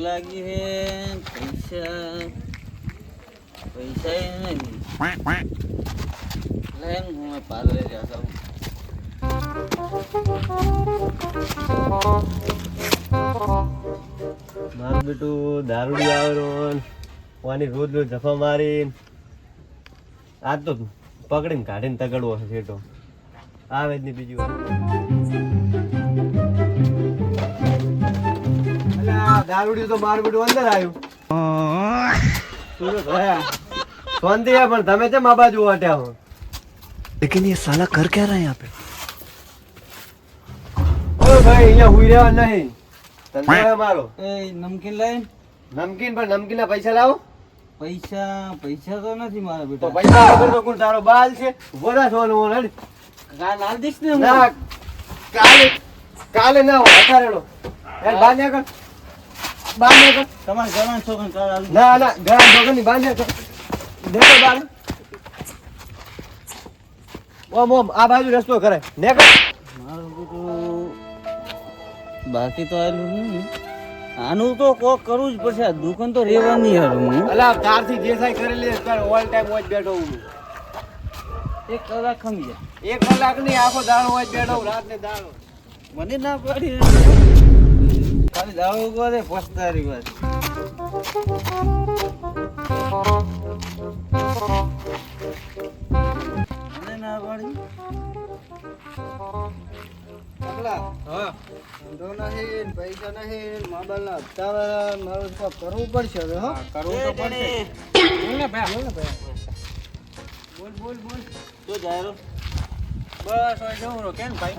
લાગી હે પૈસા નહીં લેન હું પાર્લર જાતા હું મારું બેટું દારૂડી આવેલો પાણી રોજ રોજ જફા મારીને આજ તો પકડીને કાઢીને તગડવો છે છેટો આવે જ નહીં બીજી વાર દારૂડી તો મારું બેટું અંદર આવ્યું શાંતિ પણ તમે છે મા બાજુ વાટ્યા હો लेकिन ये साला कर क्या रहा है यहाँ पे ઓ ભાઈ અહીંયા હુઈ રહેવા નહીં ધંધો મારો એ નમકીન લઈને નમકીન પણ નમકીનના પૈસા લાવો પૈસા તો નથી મારા તો બેટા પૈસા વગર તો કોણ તારો બાલ છે ઉભો થા સોનું ઓલરેડી કાલ હાલ દઈશ ને હું ના કાલે ના હોય અઠારેડો યાર બાંધ્યા કર તમારા ઘરના છોકરાને કાલ હાલ ના ઘણા છોકરની બાંધ્યા કર દેખો બાર ઓમ આ બાજુ રસ્તો કરે ને કર મારું બેટું બાકી તો આવેલું નહીં આનું તો કોક કરવું જ પડશે આ દુકાન તો રહેવાની યાર હું અલા તારથી જે થાય કરી લે કર ઓલ ટાઈમ વોચ બેઠો હું 1 કલાક ખમી જાય 1 કલાક નહીં આખો દાડો વોચ બેઠો રાત ને દાડો મને ના પડી ખાલી દાવો કરે પસ્તારી વાત મને ના પડી હા ધંધો નહીં પૈસા નહીં મોબાઈલના હપ્તા વાળા મારું તો કરવું પડશે હવે હો કરવું તો પડશે બોલ તો જાય બસ હવે જવું રો કેમ ભાઈ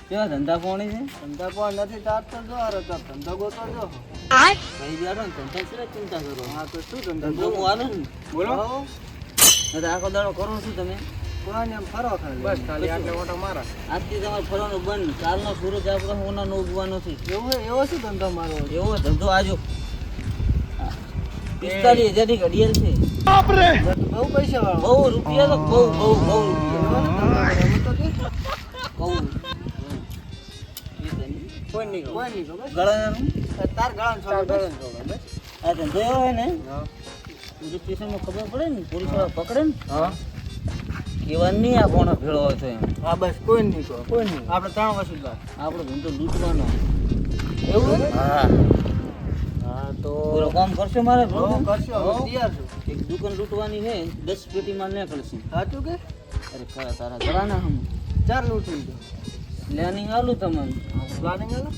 કેવા ધંધા પોણી છે ધંધા પણ નથી તાર તો જો હારો તો ધંધો ગોતો જો ભાઈ બેઠો ને ધંધા છે ચિંતા કરો હા તો શું ધંધો ધંધો હું હાલું ને બોલો એટલે આખો દાડો કરો શું તમે કોઈને એમ ફરો ખાલી બસ ખાલી આટલે ઓટો મારા આજથી તમારે ફરવાનું બંધ કાલનો સૂરજ આપણો હોનાનો ઉગવાનો છે એવો શું ધંધો મારો એવો ધંધો આજો 45,000 ની ઘડિયાળ છે બહુ પૈસા વાળો બહુ રૂપિયા તો બહુ રૂપિયા બહુ કોઈ નહીં ખબર ગળાનું તાર ગળાનું છોકરો બસ આ ધંધો એવો હોય ને પોલીસ સ્ટેશનમાં ખબર પડે ને પોલીસ વાળા પકડે ને હા કેવા નહીં આ કોનો ભેળો હોય તો એમ હા બસ કોઈ નહીં કહો કોઈ નહીં આપણે 3 વસૂલદાર આપણો ધંધો લૂંટવાનો એવું હા હા તો પૂરો કામ કરશો મારે હો કરશો હવે તૈયાર છું એક દુકાન લૂંટવાની છે 10 પેટી માલ નીકળશે સાચું કે અરે ખરા તારા ગળાના હમ 4 લૂંટી દો પ્લાનિંગ આલું તમને પ્લાનિંગ આલો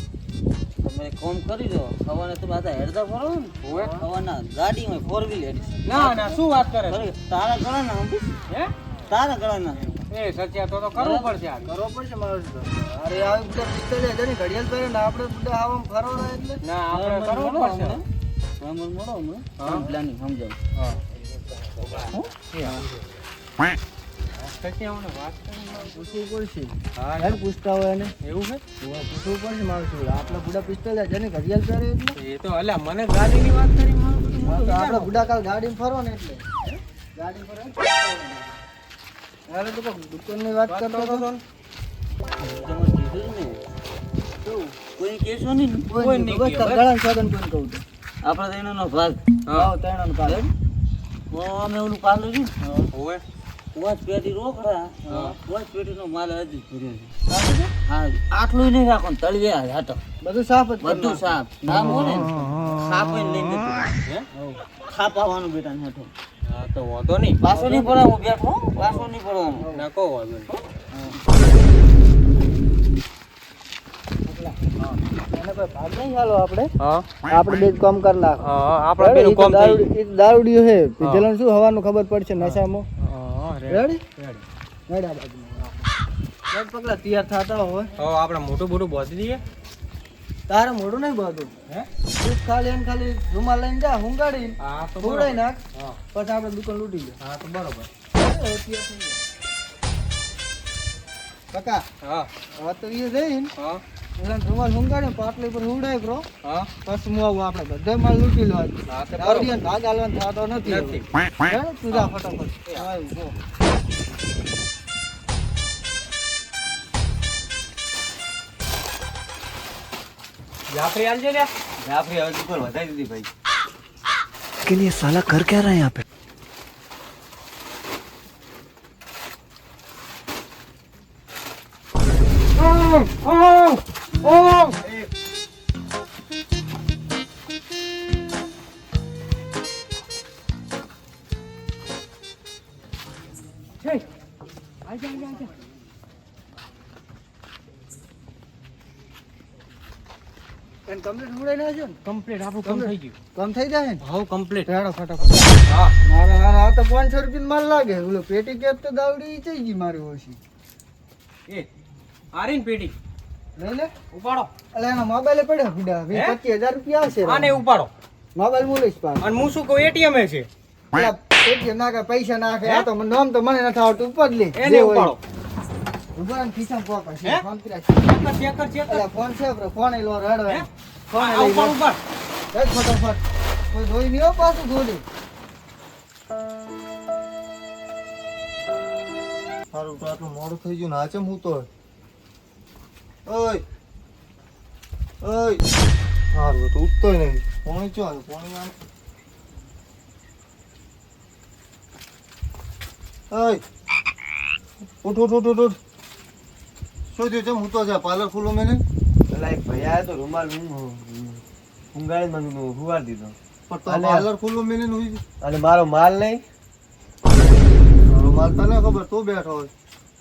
તમે કામ કરી દો સવારે તો બધા હેડતા ફરો ને સવારના ગાડી હોય 4 વ્હીલ હેડી ના શું વાત કરે તારા ગળાના હમ હે તારા ગળાના એ સચ્યા તો કરવું પડશે આ કરવો પડશે મારો અરે આવી બધા 45,000 ની ઘડિયાળ પહેરે ને આપણે બધા આવા ફરવા એટલે ના આપણે કરવું પડશે મળો હમણાં પ્લાનિંગ સમજાવ સચ્યાઓને વાત પૂછવું પડશે હા યાર પૂછતા હોય ને એવું છે પૂછવું પડશે મારું શું આપણે બુડા 45,000 ની ઘડિયાળ પહેરે એટલે એ તો અલ્યા મને ગાડીની વાત કરી મારું હા, તો આપણે બુડા કાલ ગાડીમાં ફરો ને એટલે ગાડી ફરો અરે તો દુકાનની વાત કરતો હતો કોઈ કેસો નહીં કોઈ નહીં બસ ગળાનું સાધન કોઈ કહું તો આપડે તો એનો ભાગ હા ત્રણનો કાલે અમે ઓલું પાલું છું હોવે પાંચ પેટી રોકડા પાંચ પેટી નો માલ હજી ભર્યો છે હા આટલું નહીં રાખો ને તળિયા હાટો બધું સાફ જ બધું સાફ નામ હોય ને સાપ લઈને જતું હે સાપ આવવાનું બેટા ને હાટો હા તો વાંધો નહીં પાછો નહીં પડવાનું બેઠો પાછો નહીં પડવાનું ના કહો વાંધો નહીં એને કોઈ ભાગ નહીં હાલો આપણે હા આપણે બે કામ કરી નાખ આપણે બેનું કામ થઈ દારૂડિયો હે પીધેલાનું શું હવાનું ખબર પડશે નશામાં હા રેડી રેડી આ બાજુ પગલા તૈયાર થતા હોય હવે આપણે મોટું મોટું બોધી દઈએ તારે મોઢું નહીં બધું હે તું ખાલી એને ખાલી રૂમાલ લઈને જા હુંગાડી હા તો ઉડાઈ નાખ હા પછી આપણે દુકાન લૂટી લે હા તો બરોબર કાકા હા હવે તો એ જઈને હા એટલે રૂમાલ હુંગાડી પાટલી પર ઉડાય કરો હા પછી હું આવું આપણે બધા માલ લૂટી લો હા તો દારૂડિયાને ભાગ આલવાનો થતો નથી નથી. હેડ, તું જા ફટાફટ આવ્યું, જો. જાફરી આલજે ને જાફરી હવે ઉપર વધારી દીધી ભાઈ लेकिन ये साला कर क्या रहा है यहाँ पे? કમ્પ્લીટ ઉડાઈ નાખ્યો ને કમ્પ્લીટ આપણું કામ થઈ ગયું કમ થઈ જાય ને હા કમ્પ્લીટ હેડો ફટાફટ હા મારા આ તો 500 રૂપિયા માલ લાગે ઓલો પેટી કેપ તો દાવડી થઈ ગઈ મારી ઓછી એ આરીન પેટી લઈ લે ઉપાડો એટલે એનો મોબાઈલ પડ્યો પીડા 25000 રૂપિયા આવશે આને ઉપાડો મોબાઈલ મૂલીશ પાછો અને હું શું કહું એટીએમ છે પેલા પેટી નાખે પૈસા નાખે આ તો નામ તો મને નથી આવડતું ઉપર લે એને ઉપાડો ઉભા ખિસ્સા પોકા છે હે? ફોન કર્યા ચેક કર એટલે ફોન છે આપણે ફોન એલો રડો હે? ફોન આ લઈ ઉપર લે ઉપર ફટાફટ કોઈ જોઈ નહીં હો પાછું ગોલી સારું તો આટલું મોડું થઈ ગયું ને આ ચમ હું તો ઓય સારું તો ઉઠતોય નહીં પોણી ચો પોણી આમ ઓય ઉઠ ઉઠ ઉઠ ઉઠ શું થયું ચમ હું તો છે પાર્લર ખુલ્લું મેને પેલા એક ભાઈ આયો તો રૂમાલ ઊંઘાડી મને હુવાર દીધો પણ તો પાર્લર ખુલ્લું મેને હોય અને મારો માલ નહીં મારો માલ તને ખબર તું બેઠો હોય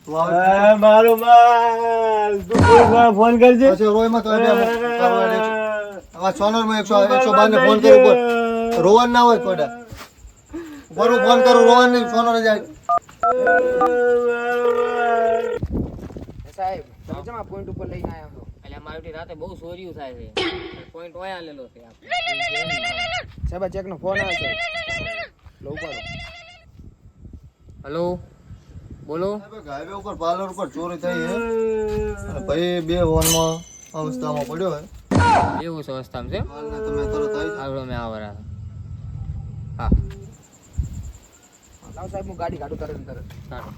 તું આવે મારો માલ તું કોઈ ફોન કરજે પછી રોયમાં તો આ સોનર માં 112 ને ફોન કર્યો ઉપર રોવાન ના હોય કોડા ઉપર ફોન કરું રોવાન નહીં સોનર જાય સાહેબ તમે જમા પોઈન્ટ ઉપર લઈને આયા છો એટલે અમારી રાતે બહુ ચોરીયું થાય છે પોઈન્ટ ઓય આલેલો છે સાહેબ ચેક નો ફોન આવે છે લો ઉપાડો હેલો બોલો હાઈવે ઉપર પાર્લર ઉપર ચોરી થઈ છે અને ભાઈ બે ફોનમાં અવસ્થામાં પડ્યો હે એવું છે અવસ્થામાં છે માલને તમે તરત આવી આવડો મેં આવરા હા લાવ સાહેબ હું ગાડી કાઢું તરત સારું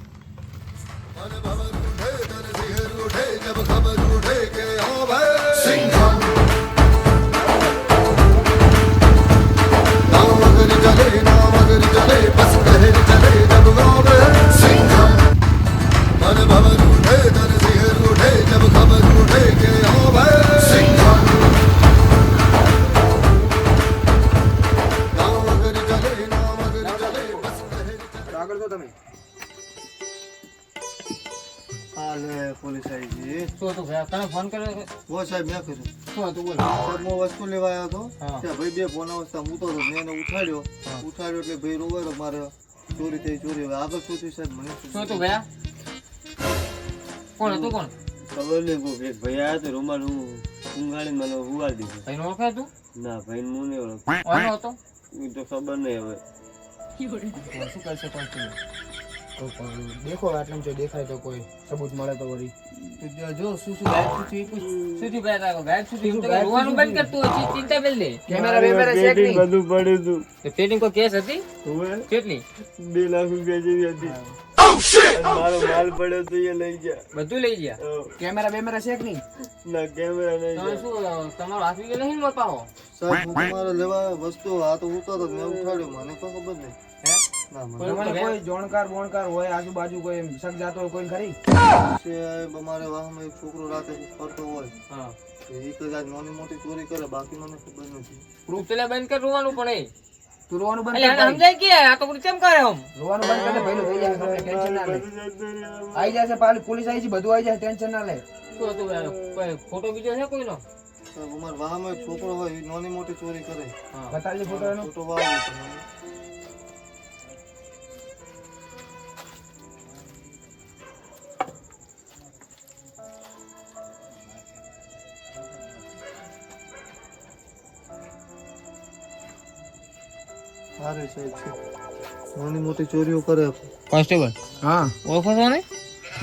આગળ તો તમે હા લે પોલીસ આવી ગઈ શું હતું ભાઈ તને ફોન કર્યો કે વો સાહેબ મેં કર્યું શું હતું બોલ સાહેબ હું વસ્તુ લેવા આવ્યો હતો હા. ત્યાં ભાઈ બે ફોન અવસ્થા હું તો મેં એને ઉઠાડ્યો એટલે ભાઈ રોવાયો મારે ચોરી થઈ ચોરી હવે આગળ શું થયું સાહેબ મને શું હતું ભાઈ કોણ હતું કોણ ખબર નહીં કોઈ એક ભાઈ આયો તો રૂમાલ ઊંઘાડી મને હુવાર દીધો ભાઈ નો ઓળખે તું ના ભાઈ હું નહીં ઓળખ ઓનો હતો એ તો ખબર નહીં હવે શું કરશે કોઈ દેખો આટલું જો દેખાય તો કોઈ સબૂત મળે તો વળી જો શું શું ગાયબ શું થયું એ પૂછ શું થયું ભાઈ તારો ગાયબ શું થયું એમ તો કે રોવાનું બંધ કરતું હોય ચિંતા બેલ દે કેમેરા બેમેરા ચેક નહીં બધું પડ્યું હતું એ પેટિંગ કોઈ કેસ હતી હવે કેટલી 2 લાખ રૂપિયા જેવી હતી અને મારો માલ પડ્યો તો એ લઈ ગયા બધું લઈ ગયા કેમેરા બેમેરા ચેક નહીં ના કેમેરા નહીં તમે શું તમારો હાથ વીગે નહીં મોર પાહો સાહેબ હું તમારે લેવા વસ્તુ આ તો ઉતારો મેં ઉઠાડ્યો મને કોઈ ખબર નહીં હે ના મને તમારે કોઈ જોણકાર બોણકાર હોય આજુબાજુ કોઈ શક જાતો હોય કોઈ ખરી સાહેબ અમારે વાહમાં એક છોકરો રાતે ફરતો હોય હા તો એ કદાચ નાની મોટી ચોરી કરે બાકી મને ખબર નથી પ્રૂફ પેલા બંધ કર રોવાનું પણ એ તું રોવાનું બંધ એટલે કર આને સમજાય કે આ તો કેમ કરે આમ રોવાનું બંધ કર દે પહેલું થઈ જાય તમને ટેન્શન ના લે આવી જશે પાલી પોલીસ આવી છે બધું આવી જાય ટેન્શન ના લે શું હતું કોઈ ફોટો બીજો છે કોઈનો સાહેબ અમારે વાહમાં એક છોકરો હોય એ નાની મોટી ચોરી કરે હા બતાવજો ફોટો એનો ફોટો વાવ સારી સાહેબ છે નાની મોટી ચોરીઓ કરે કોન્સ્ટેબલ હા ઓળખો છો ને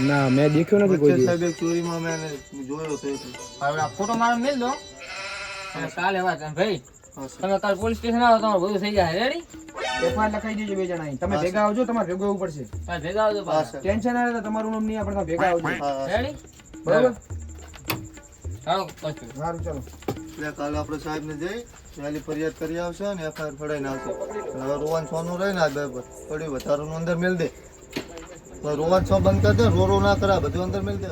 ના મેં દેખ્યો નથી વચ્ચે સાહેબ એક ચોરીમાં મેં એને જોયો તો એટલે. હવે આ ફોટો મારો મેલ દો અને કાલે વાત અને ભાઈ હા સાહેબ તમે કાલ પોલીસ સ્ટેશન આવો તમારું બધું થઈ જાય રેડી એફઆઈઆર લખાઈ દેજો બે જણા તમે ભેગા આવજો તમારે ભેગું આવવું પડશે કાલ ભેગા આવજો હા પાછા સાહેબ ટેન્શન ના લે તમારું નામ નહીં આપણે ભેગા આવજો હા હા રેડી બરાબર ચાલો કોન્સ્ટેબલ સારું ચાલો એટલે કાલે આપણે સાહેબને જઈ વહેલી ફરિયાદ કરી આવશે ને FIR ફડાઈને આવશે. અને હવે રોવાન સોનું રહે ને આ બરાબર પડ્યું વધારાનું અંદર મેળ દે. રોવાન સો બંધ કરી દે, રો ના કરા બધું અંદર મેળ દે.